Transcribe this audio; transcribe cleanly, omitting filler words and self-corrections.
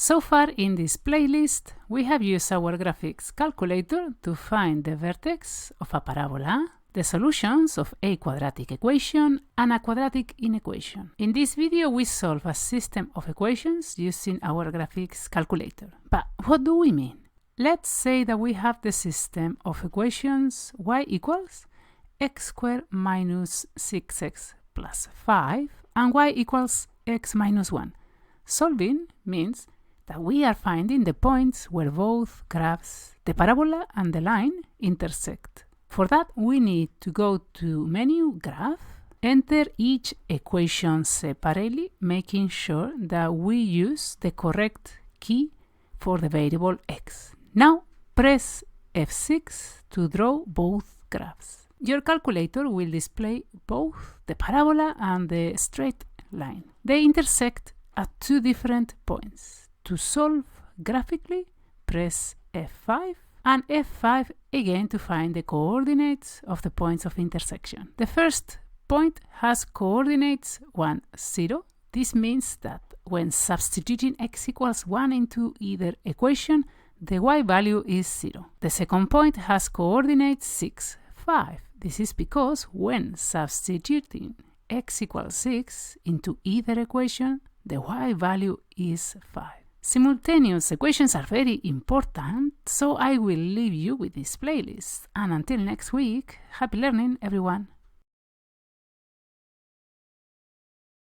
So far in this playlist, we have used our graphics calculator to find the vertex of a parabola, the solutions of a quadratic equation, and a quadratic inequation. In this video, we solve a system of equations using our graphics calculator. But what do we mean? Let's say that we have the system of equations y equals x squared minus 6x plus 5 and y equals x minus 1. Solving means that we are finding the points where both graphs, the parabola and the line, intersect. For that, we need to go to Menu, Graph, enter each equation separately, making sure that we use the correct key for the variable x. Now, press F6 to draw both graphs. Your calculator will display both the parabola and the straight line. They intersect at two different points. To solve graphically, press F5 and F5 again to find the coordinates of the points of intersection. The first point has coordinates 1, 0. This means that when substituting x equals 1 into either equation, the y value is 0. The second point has coordinates 6, 5. This is because when substituting x equals 6 into either equation, the y value is 5. Simultaneous equations are very important, so I will leave you with this playlist. And until next week, happy learning, everyone!